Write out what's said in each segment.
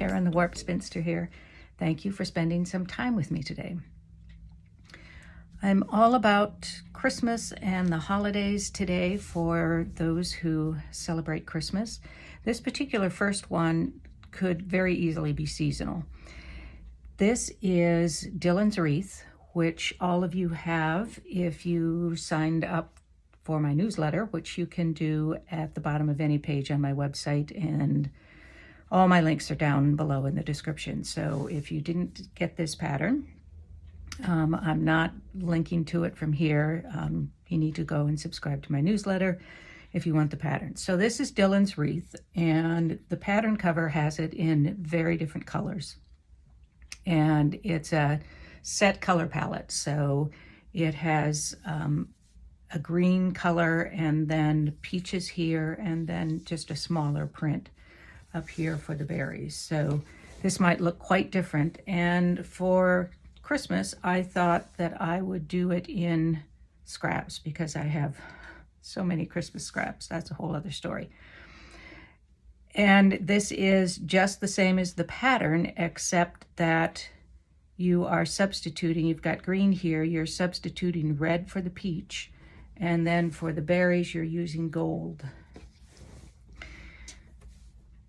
Karen, the Warped Spinster here. Thank you for spending some time with me today. I'm all about Christmas and the holidays today for those who celebrate Christmas. This particular first one could very easily be seasonal. This is Dylan's Wreath, which all of you have if you signed up for my newsletter, which you can do at the bottom of any page on my website, and all my links are down below in the description. So if you didn't get this pattern, I'm not linking to it from here. You need to go and subscribe to my newsletter if you want the pattern. So this is Dylan's Wreath, and the pattern cover has it in very different colors. And it's a set color palette. So it has a green color, and then peaches here, and then just a smaller print up here for the berries. So this might look quite different. And for Christmas, I thought that I would do it in scraps because I have so many Christmas scraps. That's a whole other story. And this is just the same as the pattern, except that you are substituting, you've got green here, you're substituting red for the peach, and then for the berries, you're using gold.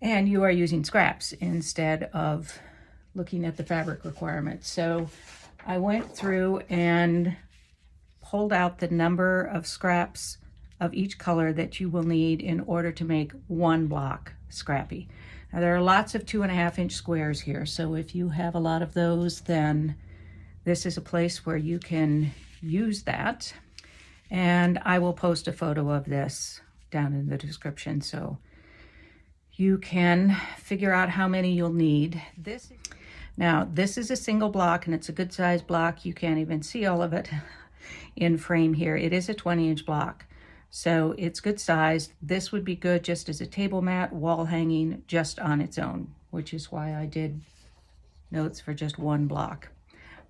And you are using scraps instead of looking at the fabric requirements. So I went through and pulled out the number of scraps of each color that you will need in order to make one block scrappy. Now there are lots of 2.5 inch squares here, so if you have a lot of those, then this is a place where you can use that. And I will post a photo of this down in the description so you can figure out how many you'll need. Now, this is a single block, and it's a good size block. You can't even see all of it in frame here. It is a 20 inch block, so it's good size. This would be good just as a table mat, wall hanging, just on its own, which is why I did notes for just one block.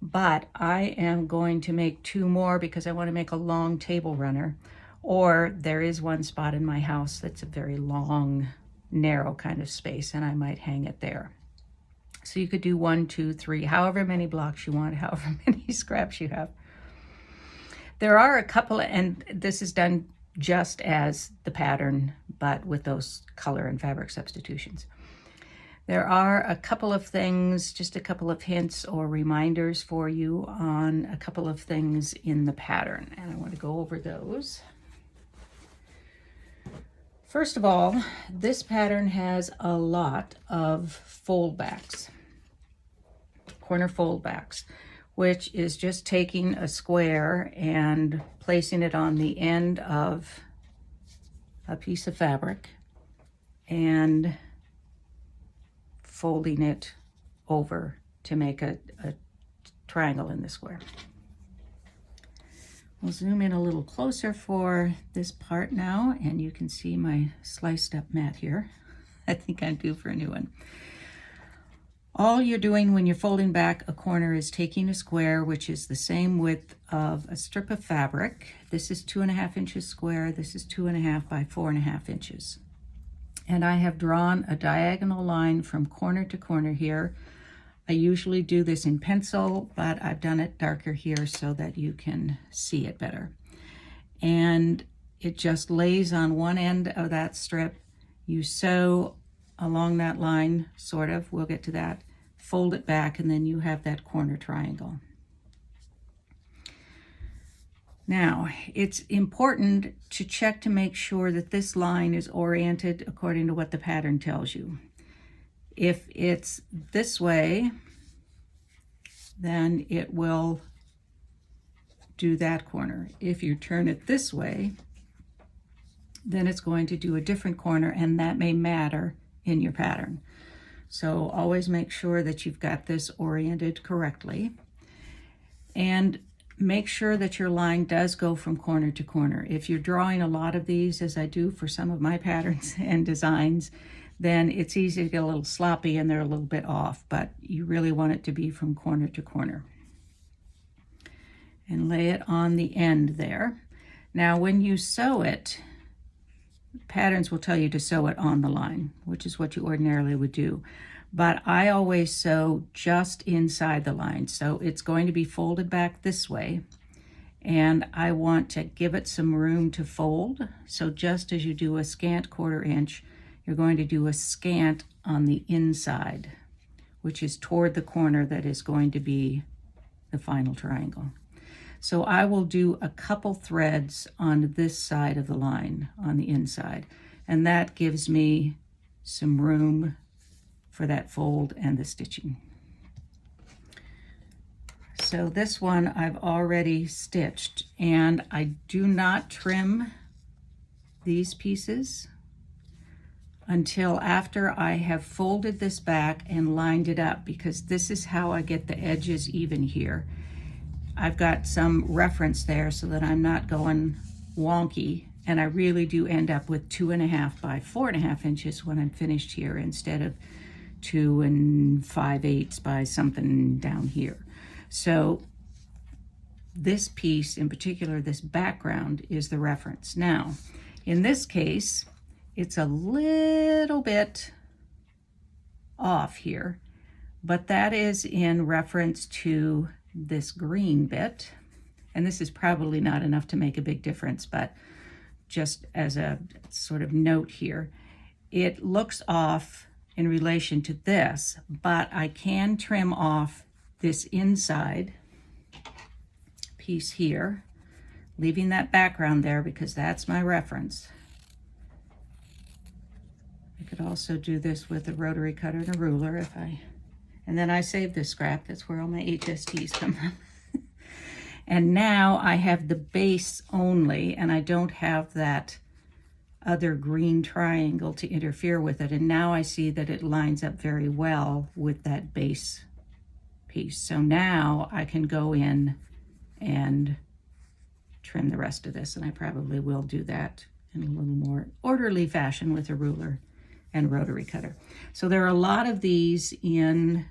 But I am going to make 2 more because I want to make a long table runner, or there is one spot in my house that's a very long, narrow kind of space, and I might hang it there. So you could do 1, 2, 3, however many blocks you want, however many scraps you have. There are a couple, and this is done just as the pattern, but with those color and fabric substitutions. There are a couple of things, just a couple of hints or reminders for you on a couple of things in the pattern, and I want to go over those. First of all, this pattern has a lot of fold backs, corner fold backs, which is just taking a square and placing it on the end of a piece of fabric and folding it over to make a triangle in the square. We'll zoom in a little closer for this part now, and you can see my sliced up mat here. I think I'm due for a new one. All you're doing when you're folding back a corner is taking a square, which is the same width of a strip of fabric. This is 2.5 inches square. This is 2.5 by 4.5 inches. And I have drawn a diagonal line from corner to corner here. I usually do this in pencil, but I've done it darker here so that you can see it better. And it just lays on one end of that strip. You sew along that line, sort of, we'll get to that, fold it back, and then you have that corner triangle. Now, it's important to check to make sure that this line is oriented according to what the pattern tells you. If it's this way, then it will do that corner. If you turn it this way, then it's going to do a different corner, and that may matter in your pattern. So always make sure that you've got this oriented correctly, and make sure that your line does go from corner to corner. If you're drawing a lot of these, as I do for some of my patterns and designs, then it's easy to get a little sloppy and they're a little bit off, but you really want it to be from corner to corner. And lay it on the end there. Now when you sew it, patterns will tell you to sew it on the line, which is what you ordinarily would do. but I always sew just inside the line. So it's going to be folded back this way, and I want to give it some room to fold. So just as you do a scant 1/4 inch, you're going to do a scant on the inside, which is toward the corner that is going to be the final triangle. So I will do a couple threads on this side of the line, on the inside, and that gives me some room for that fold and the stitching. So this one I've already stitched, and I do not trim these pieces until after I have folded this back and lined it up, because this is how I get the edges even here. I've got some reference there so that I'm not going wonky, and I really do end up with 2.5 by 4.5 inches when I'm finished here, instead of 2 5/8 by something down here. So this piece in particular, this background, is the reference. Now, in this case, it's a little bit off here, but that is in reference to this green bit. And this is probably not enough to make a big difference, but just as a sort of note here, it looks off in relation to this, but I can trim off this inside piece here, leaving that background there because that's my reference. I could also do this with a rotary cutter and a ruler and then I save this scrap. That's where all my HSTs come from. And now I have the base only, and I don't have that other green triangle to interfere with it. And now I see that it lines up very well with that base piece. So now I can go in and trim the rest of this, and I probably will do that in a little more orderly fashion with a ruler and rotary cutter. So there are a lot of these in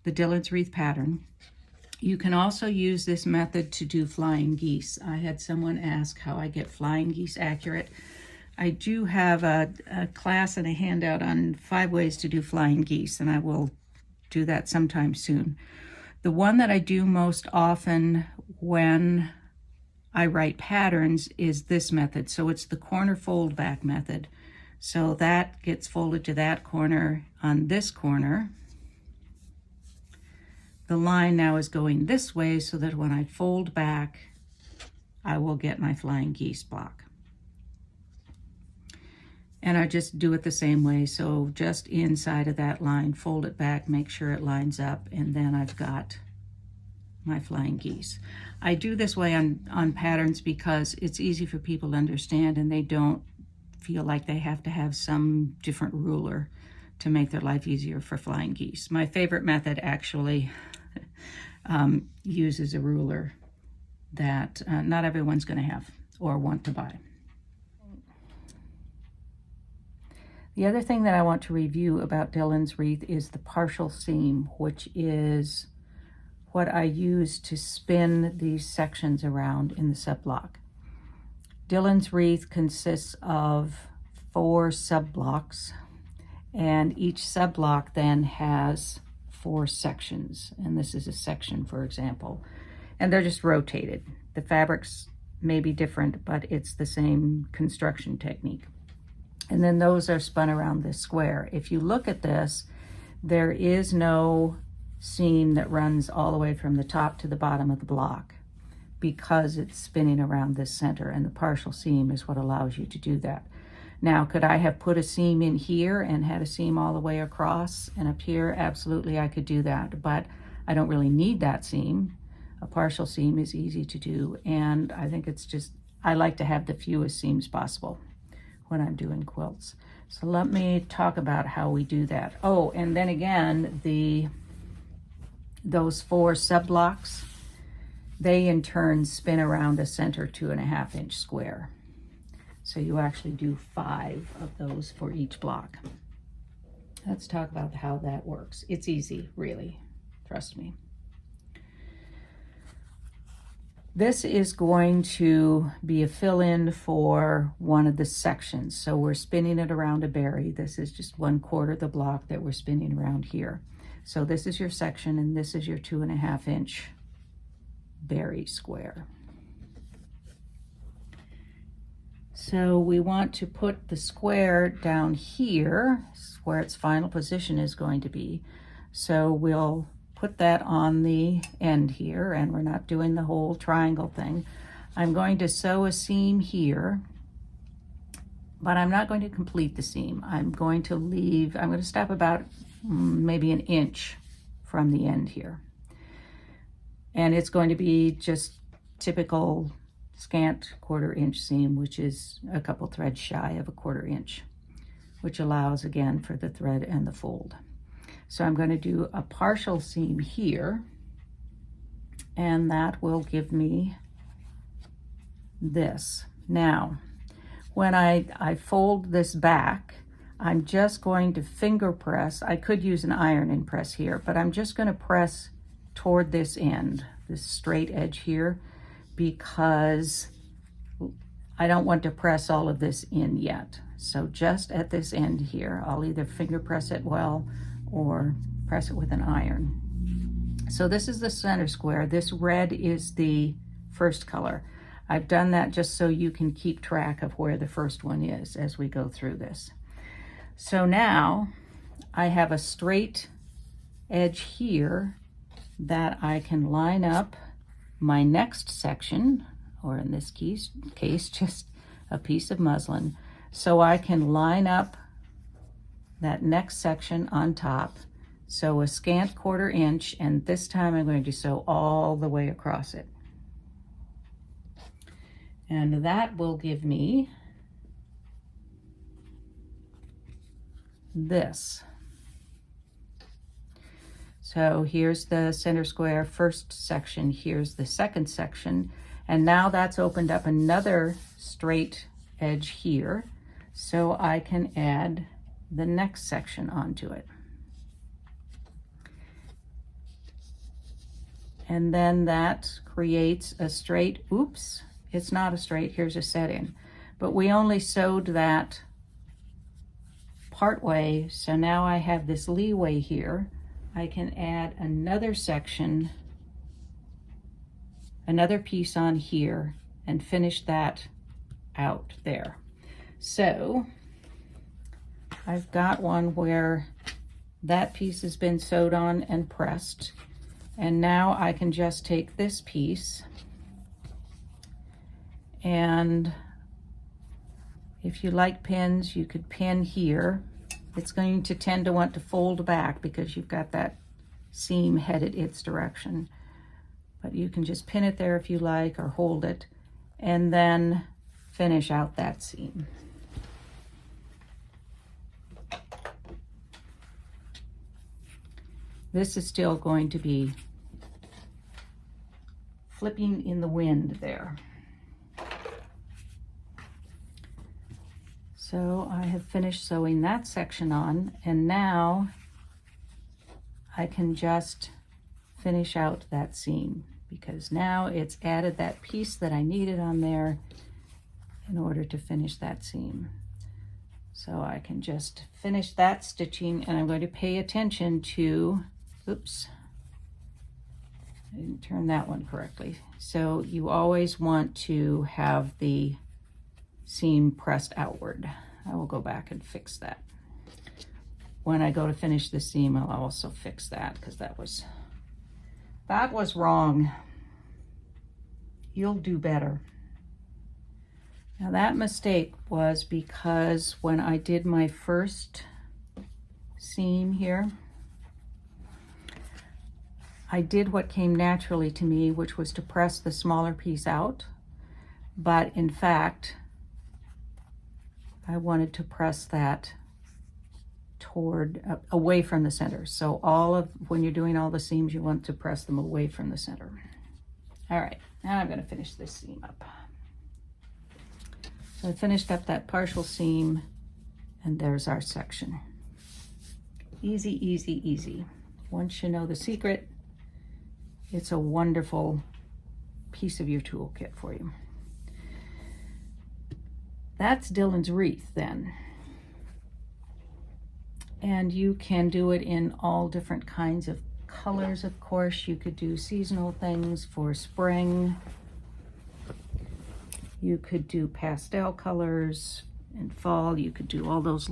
the Dylan's Wreath pattern. You can also use this method to do flying geese. I had someone ask how I get flying geese accurate. I do have a class and a handout on 5 ways to do flying geese, and I will do that sometime soon. The one that I do most often when I write patterns is this method. So it's the corner fold back method. So that gets folded to that corner on this corner. The line now is going this way so that when I fold back, I will get my flying geese block. And I just do it the same way. So just inside of that line, fold it back, make sure it lines up, and then I've got my flying geese. I do this way on patterns because it's easy for people to understand, and they don't feel like they have to have some different ruler to make their life easier for flying geese. My favorite method actually uses a ruler that not everyone's going to have or want to buy. The other thing that I want to review about Dylan's Wreath is the partial seam, which is what I use to spin these sections around in the sub-block. Dylan's Wreath consists of 4 sub-blocks, and each sub-block then has 4 sections, and this is a section, for example, and they're just rotated. The fabrics may be different, but it's the same construction technique. And then those are spun around this square. If you look at this, there is no seam that runs all the way from the top to the bottom of the block because it's spinning around this center, and the partial seam is what allows you to do that. Now, could I have put a seam in here and had a seam all the way across and up here? Absolutely, I could do that, but I don't really need that seam. A partial seam is easy to do, and I think it's just, I like to have the fewest seams possible when I'm doing quilts. So let me talk about how we do that. Oh, and then again, those 4 sub-blocks, they in turn spin around a center 2.5 inch square. So you actually do 5 of those for each block. Let's talk about how that works. It's easy, really, trust me. This is going to be a fill-in for one of the sections. So we're spinning it around a berry. This is just 1/4 of the block that we're spinning around here. So this is your section, and this is your 2.5 inch berry square. So we want to put the square down here where its final position is going to be. So we'll put that on the end here, and we're not doing the whole triangle thing. I'm going to sew a seam here, but I'm not going to complete the seam. I'm going to stop about maybe 1 inch from the end here. And it's going to be just typical scant 1/4 inch seam, which is a couple threads shy of 1/4 inch, which allows again for the thread and the fold. So I'm going to do a partial seam here, and that will give me this. Now, when I fold this back, I'm just going to finger press. I could use an iron press here, but I'm just going to press toward this end, this straight edge here, because I don't want to press all of this in yet. So just at this end here, I'll either finger press it well or press it with an iron. So this is the center square. This red is the first color. I've done that just so you can keep track of where the first one is as we go through this. So now I have a straight edge here that I can line up my next section, or in this case just a piece of muslin. So I can line up that next section on top, sew a scant 1/4 inch, and this time I'm going to sew all the way across it. And that will give me this. So here's the center square first section, here's the second section, and now that's opened up another straight edge here, so I can add the next section onto it. And then that creates a straight, oops, it's not a straight, here's a set-in. But we only sewed that part way, so now I have this leeway here. I can add another section, another piece on here, and finish that out there. So I've got one where that piece has been sewed on and pressed, and now I can just take this piece, and if you like pins, you could pin here. It's going to tend to want to fold back because you've got that seam headed its direction. But you can just pin it there if you like, or hold it, and then finish out that seam. This is still going to be flipping in the wind there. So I have finished sewing that section on, and now I can just finish out that seam, because now it's added that piece that I needed on there in order to finish that seam. So I can just finish that stitching, and I'm going to pay attention to, oops, I didn't turn that one correctly. So you always want to have the seam pressed outward. I will go back and fix that. When I go to finish the seam, I'll also fix that, because that was wrong. You'll do better. Now that mistake was because when I did my first seam here, I did what came naturally to me, which was to press the smaller piece out, but in fact, I wanted to press that toward, away from the center. So when you're doing all the seams, you want to press them away from the center. All right, now I'm gonna finish this seam up. So I finished up that partial seam, and there's our section. Easy, easy, easy. Once you know the secret, it's a wonderful piece of your toolkit for you. That's Dylan's Wreath then. And you can do it in all different kinds of colors, of course. You could do seasonal things for spring. You could do pastel colors in fall. You could do all those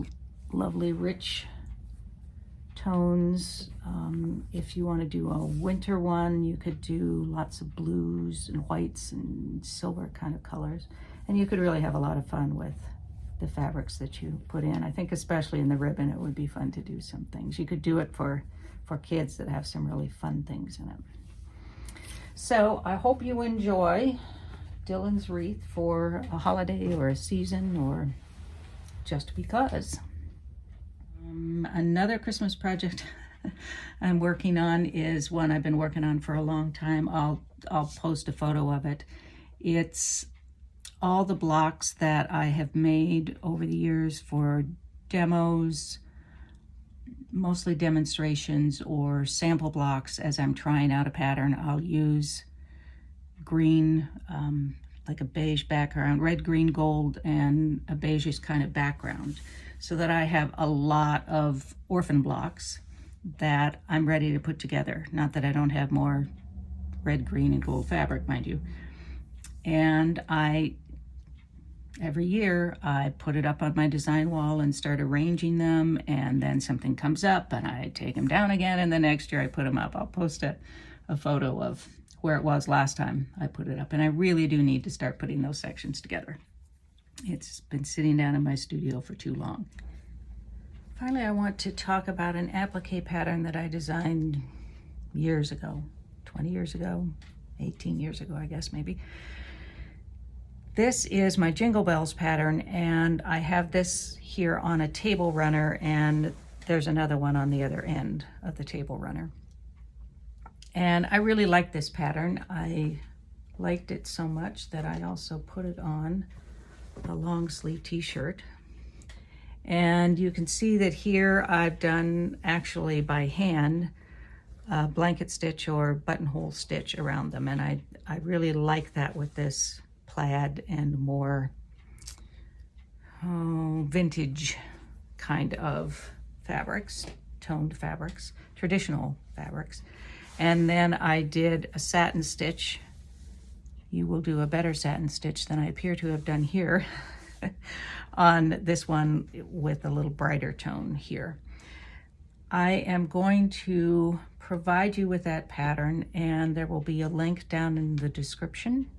lovely rich tones. If you want to do a winter one, you could do lots of blues and whites and silver kind of colors. And you could really have a lot of fun with the fabrics that you put in. I think especially in the ribbon, it would be fun to do some things. You could do it for kids that have some really fun things in it. So I hope you enjoy Dylan's Wreath for a holiday or a season or just because. Another Christmas project I'm working on is one I've been working on for a long time. I'll post a photo of it. It's all the blocks that I have made over the years for demos, mostly demonstrations or sample blocks. As I'm trying out a pattern, I'll use green, like a beige background, red, green, gold, and a beigeish kind of background, so that I have a lot of orphan blocks that I'm ready to put together. Not that I don't have more red, green, and gold fabric, mind you. And every year I put it up on my design wall and start arranging them, and then something comes up and I take them down again, and the next year I put them up. I'll post a photo of where it was last time I put it up, and I really do need to start putting those sections together. It's been sitting down in my studio for too long. Finally, I want to talk about an applique pattern that I designed years ago, 20 years ago, 18 years ago, I guess maybe. This is my Jingle Bells pattern, and I have this here on a table runner, and there's another one on the other end of the table runner. And I really like this pattern. I liked it so much that I also put it on a long sleeve t-shirt. And you can see that here I've done, actually by hand, a blanket stitch or buttonhole stitch around them. And I really like that with this plaid and more vintage kind of fabrics, toned fabrics, traditional fabrics. And then I did a satin stitch. You will do a better satin stitch than I appear to have done here on this one with a little brighter tone here. I am going to provide you with that pattern, and there will be a link down in the description.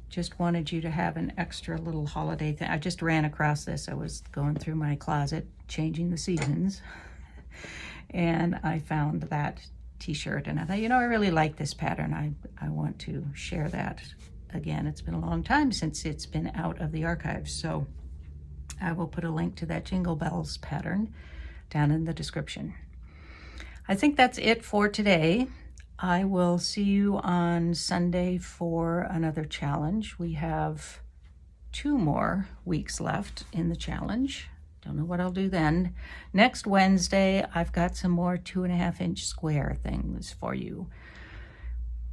Just wanted you to have an extra little holiday thing. I just ran across this. I was going through my closet, changing the seasons, and I found that t-shirt, and I thought, I really like this pattern. I want to share that again. It's been a long time since it's been out of the archives, so I will put a link to that Jingle Bells pattern down in the description. I think that's it for today. I will see you on Sunday for another challenge. We have 2 more weeks left in the challenge. Don't know what I'll do then. Next Wednesday, I've got some more 2.5-inch square things for you.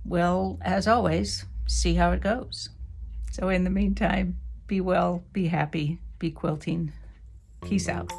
Well, as always, see how it goes. So in the meantime, be well, be happy, be quilting. Peace out.